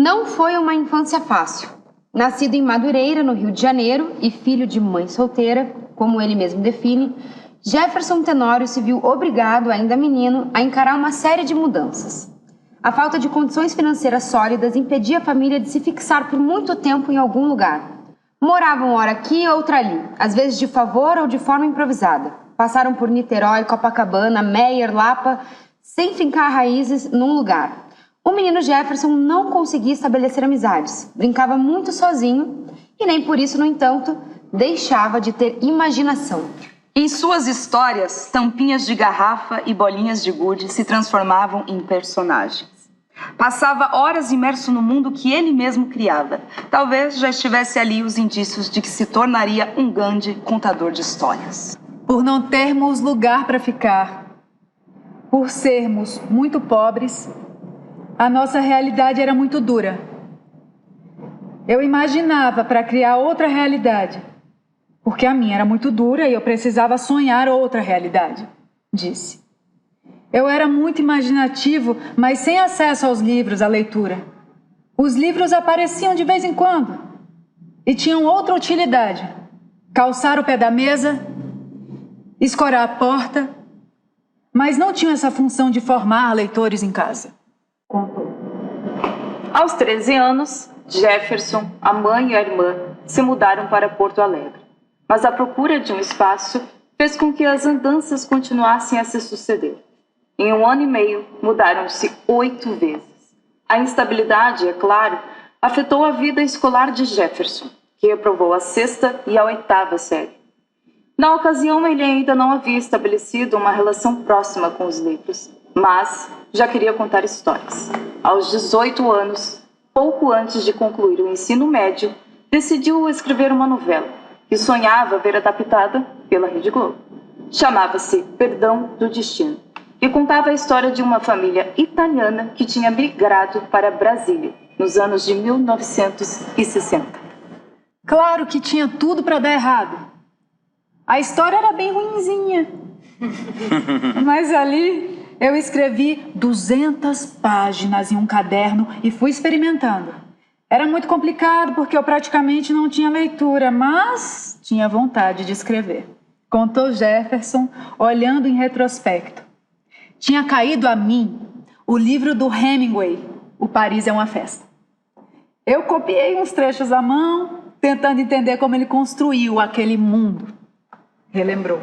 Não foi uma infância fácil. Nascido em Madureira, no Rio de Janeiro, e filho de mãe solteira, como ele mesmo define, Jefferson Tenório se viu obrigado, ainda menino, a encarar uma série de mudanças. A falta de condições financeiras sólidas impedia a família de se fixar por muito tempo em algum lugar. Moravam ora aqui, outra ali, às vezes de favor ou de forma improvisada. Passaram por Niterói, Copacabana, Meier, Lapa, sem fincar raízes num lugar. O menino Jefferson não conseguia estabelecer amizades, brincava muito sozinho e nem por isso, no entanto, deixava de ter imaginação. Em suas histórias, tampinhas de garrafa e bolinhas de gude se transformavam em personagens. Passava horas imerso no mundo que ele mesmo criava. Talvez já estivesse ali os indícios de que se tornaria um grande contador de histórias. Por não termos lugar para ficar, por sermos muito pobres, a nossa realidade era muito dura. Eu imaginava para criar outra realidade, porque a minha era muito dura e eu precisava sonhar outra realidade, disse. Eu era muito imaginativo, mas sem acesso aos livros, à leitura. Os livros apareciam de vez em quando e tinham outra utilidade: calçar o pé da mesa, escorar a porta, mas não tinham essa função de formar leitores em casa. Contou. Aos 13 anos, Jefferson, a mãe e a irmã se mudaram para Porto Alegre. Mas a procura de um espaço fez com que as andanças continuassem a se suceder. Em 1 ano e meio, mudaram-se 8 vezes. A instabilidade, é claro, afetou a vida escolar de Jefferson, que reprovou a 6ª e a 8ª série. Na ocasião, ele ainda não havia estabelecido uma relação próxima com os livros, mas já queria contar histórias. Aos 18 anos, pouco antes de concluir o ensino médio, decidiu escrever uma novela, que sonhava ver adaptada pela Rede Globo. Chamava-se Perdão do Destino e contava a história de uma família italiana que tinha migrado para Brasília nos anos de 1960. Claro que tinha tudo para dar errado. A história era bem ruinzinha. Mas ali eu escrevi 200 páginas em um caderno e fui experimentando. Era muito complicado porque eu praticamente não tinha leitura, mas tinha vontade de escrever. Contou Jefferson, olhando em retrospecto. Tinha caído a mim o livro do Hemingway, O Paris é uma Festa. Eu copiei uns trechos à mão, tentando entender como ele construiu aquele mundo. Relembrou.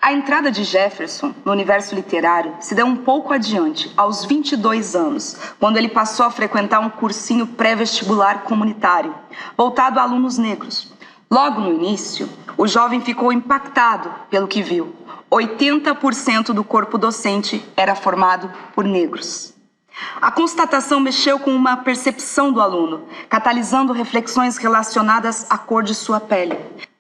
A entrada de Jefferson no universo literário se deu um pouco adiante, aos 22 anos, quando ele passou a frequentar um cursinho pré-vestibular comunitário, voltado a alunos negros. Logo no início, o jovem ficou impactado pelo que viu. 80% do corpo docente era formado por negros. A constatação mexeu com uma percepção do aluno, catalisando reflexões relacionadas à cor de sua pele.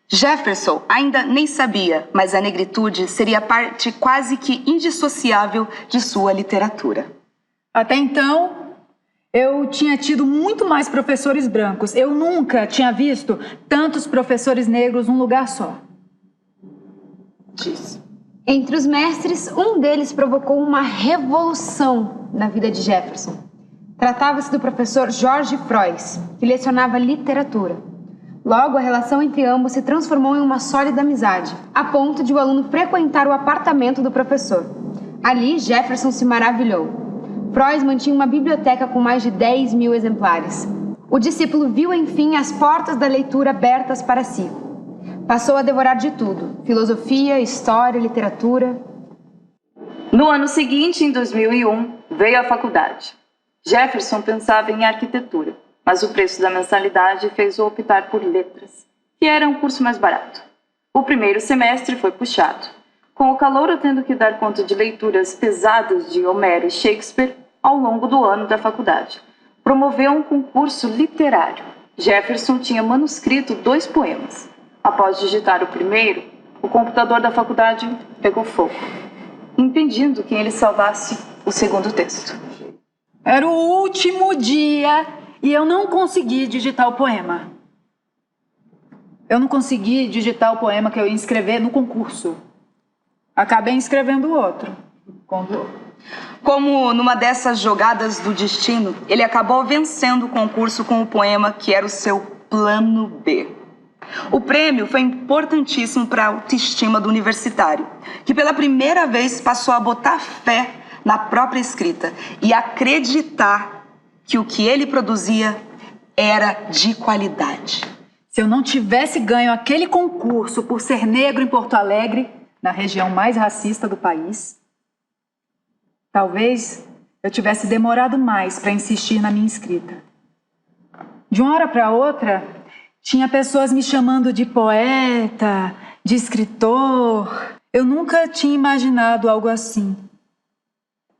Jefferson ainda nem sabia, mas a negritude seria parte quase que indissociável de sua literatura. Até então, eu tinha tido muito mais professores brancos. Eu nunca tinha visto tantos professores negros num lugar só. Disse. Entre os mestres, um deles provocou uma revolução na vida de Jefferson. Tratava-se do professor Jorge Frois, que lecionava literatura. Logo, a relação entre ambos se transformou em uma sólida amizade, a ponto de o aluno frequentar o apartamento do professor. Ali, Jefferson se maravilhou. Frois mantinha uma biblioteca com mais de 10 mil exemplares. O discípulo viu, enfim, as portas da leitura abertas para si. Passou a devorar de tudo: filosofia, história, literatura. No ano seguinte, em 2001, veio a faculdade. Jefferson pensava em arquitetura, mas o preço da mensalidade fez-o optar por letras, que era um curso mais barato. O primeiro semestre foi puxado, com o calouro tendo que dar conta de leituras pesadas de Homero e Shakespeare ao longo do ano da faculdade. Promoveu um concurso literário. Jefferson tinha manuscrito 2 poemas. Após digitar o primeiro, o computador da faculdade pegou fogo, impedindo que ele salvasse o segundo texto. Era o último dia e eu não consegui digitar o poema. Eu não consegui digitar o poema que eu ia escrever no concurso. Acabei escrevendo outro. Contou. Como numa dessas jogadas do destino, ele acabou vencendo o concurso com o poema que era o seu plano B. O prêmio foi importantíssimo para a autoestima do universitário, que pela primeira vez passou a botar fé na própria escrita e acreditar que o que ele produzia era de qualidade. Se eu não tivesse ganho aquele concurso por ser negro em Porto Alegre, na região mais racista do país, talvez eu tivesse demorado mais para insistir na minha escrita. De uma hora para outra, tinha pessoas me chamando de poeta, de escritor. Eu nunca tinha imaginado algo assim,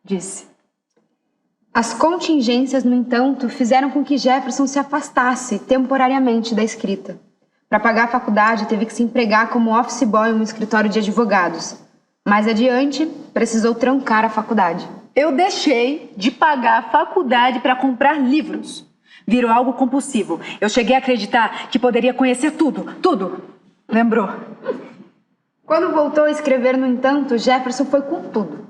disse. As contingências, no entanto, fizeram com que Jefferson se afastasse temporariamente da escrita. Para pagar a faculdade, teve que se empregar como office boy em um escritório de advogados. Mais adiante, precisou trancar a faculdade. Eu deixei de pagar a faculdade para comprar livros. Virou algo compulsivo. Eu cheguei a acreditar que poderia conhecer tudo. Lembrou? Quando voltou a escrever, no entanto, Jefferson foi com tudo.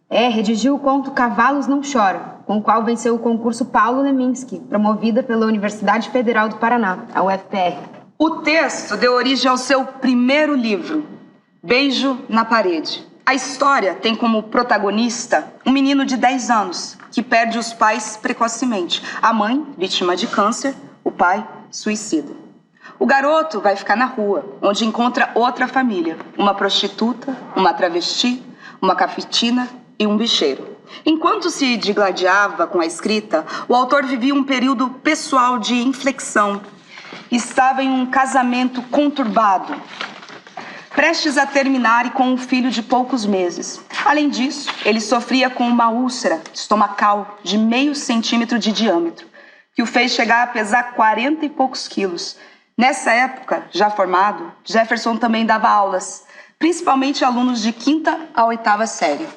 Redigiu o conto Cavalos Não Choram, com o qual venceu o concurso Paulo Leminski, promovida pela Universidade Federal do Paraná, a UFPR. O texto deu origem ao seu primeiro livro, Beijo na Parede. A história tem como protagonista um menino de 10 anos que perde os pais precocemente. A mãe, vítima de câncer, o pai, suicida. O garoto vai ficar na rua, onde encontra outra família, uma prostituta, uma travesti, uma cafetina e um bicheiro. Enquanto se digladiava com a escrita, o autor vivia um período pessoal de inflexão. Estava em um casamento conturbado, prestes a terminar e com um filho de poucos meses. Além disso, ele sofria com uma úlcera estomacal de meio centímetro de diâmetro, que o fez chegar a pesar 40 e poucos quilos. Nessa época, já formado, Jefferson também dava aulas, principalmente a alunos de 5ª a 8ª série.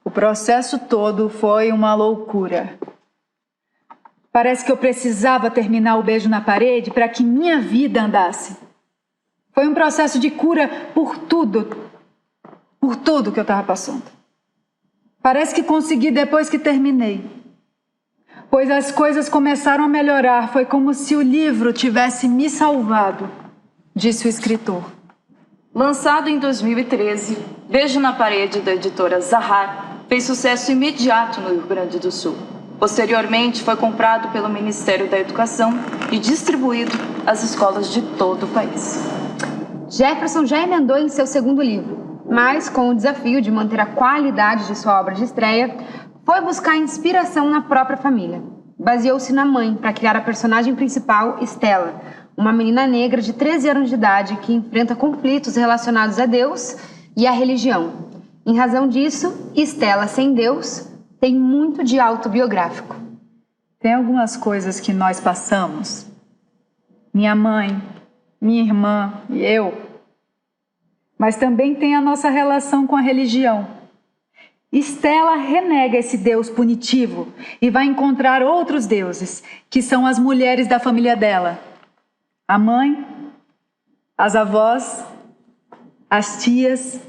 O processo todo foi uma loucura. Parece que eu precisava terminar o beijo na parede para que minha vida andasse. Foi um processo de cura por tudo que eu estava passando. Parece que consegui depois que terminei. Pois as coisas começaram a melhorar. Foi como se o livro tivesse me salvado, disse o escritor. Lançado em 2013, Beijo na Parede, da editora Zahar, fez sucesso imediato no Rio Grande do Sul. Posteriormente, foi comprado pelo Ministério da Educação e distribuído às escolas de todo o país. Jefferson já emendou em seu segundo livro, mas com o desafio de manter a qualidade de sua obra de estreia, foi buscar inspiração na própria família. Baseou-se na mãe para criar a personagem principal, Stella, uma menina negra de 13 anos de idade que enfrenta conflitos relacionados a Deus e à religião. Em razão disso, Stella sem Deus tem muito de autobiográfico. Tem algumas coisas que nós passamos, minha mãe, minha irmã e eu, mas também tem a nossa relação com a religião. Stella renega esse Deus punitivo e vai encontrar outros deuses, que são as mulheres da família dela. A mãe, as avós, as tias.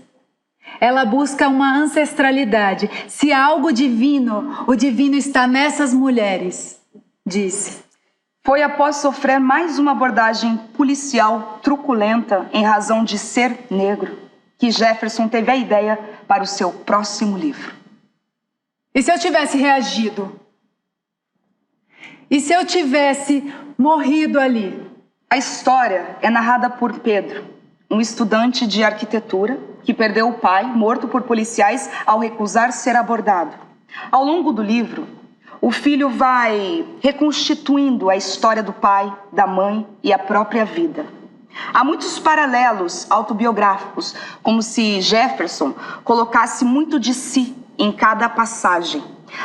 Ela busca uma ancestralidade. Se há algo divino, o divino está nessas mulheres, disse. Foi após sofrer mais uma abordagem policial truculenta em razão de ser negro que Jefferson teve a ideia para o seu próximo livro. E se eu tivesse reagido? E se eu tivesse morrido ali? A história é narrada por Pedro, um estudante de arquitetura que perdeu o pai, morto por policiais, ao recusar ser abordado. Ao longo do livro, o filho vai reconstituindo a história do pai, da mãe e a própria vida. Há muitos paralelos autobiográficos, como se Jefferson colocasse muito de si em cada passagem.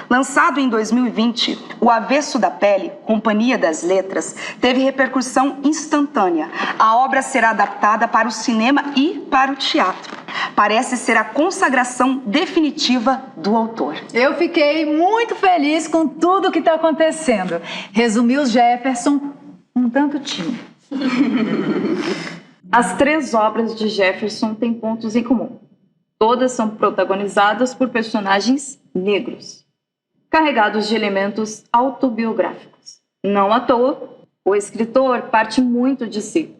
Lançado em 2020, O Avesso da Pele, Companhia das Letras, teve repercussão instantânea. A obra será adaptada para o cinema e para o teatro. Parece ser a consagração definitiva do autor. Eu fiquei muito feliz com tudo que está acontecendo. Resumiu Jefferson um tanto tímido. As 3 obras de Jefferson têm pontos em comum. Todas são protagonizadas por personagens negros, carregados de elementos autobiográficos. Não à toa, o escritor parte muito de si.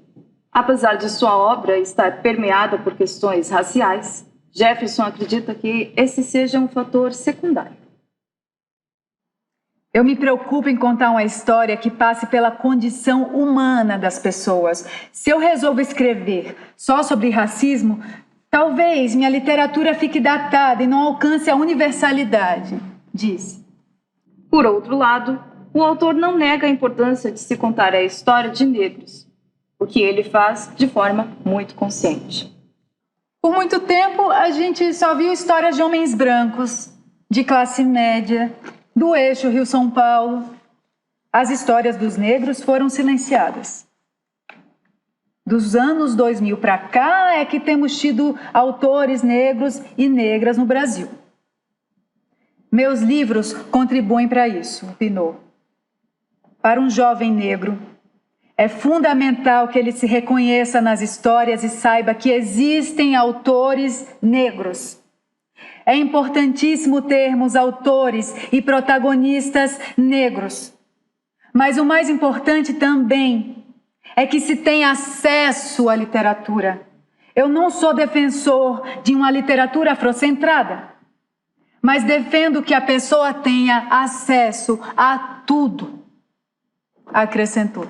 Apesar de sua obra estar permeada por questões raciais, Jefferson acredita que esse seja um fator secundário. Eu me preocupo em contar uma história que passe pela condição humana das pessoas. Se eu resolvo escrever só sobre racismo, talvez minha literatura fique datada e não alcance a universalidade, disse. Por outro lado, o autor não nega a importância de se contar a história de negros, o que ele faz de forma muito consciente. Por muito tempo, a gente só viu histórias de homens brancos, de classe média, do eixo Rio-São Paulo. As histórias dos negros foram silenciadas. Dos anos 2000 para cá é que temos tido autores negros e negras no Brasil. Meus livros contribuem para isso, opinou. Para um jovem negro, é fundamental que ele se reconheça nas histórias e saiba que existem autores negros. É importantíssimo termos autores e protagonistas negros. Mas o mais importante também é que se tenha acesso à literatura. Eu não sou defensor de uma literatura afrocentrada, mas defendo que a pessoa tenha acesso a tudo, acrescentou.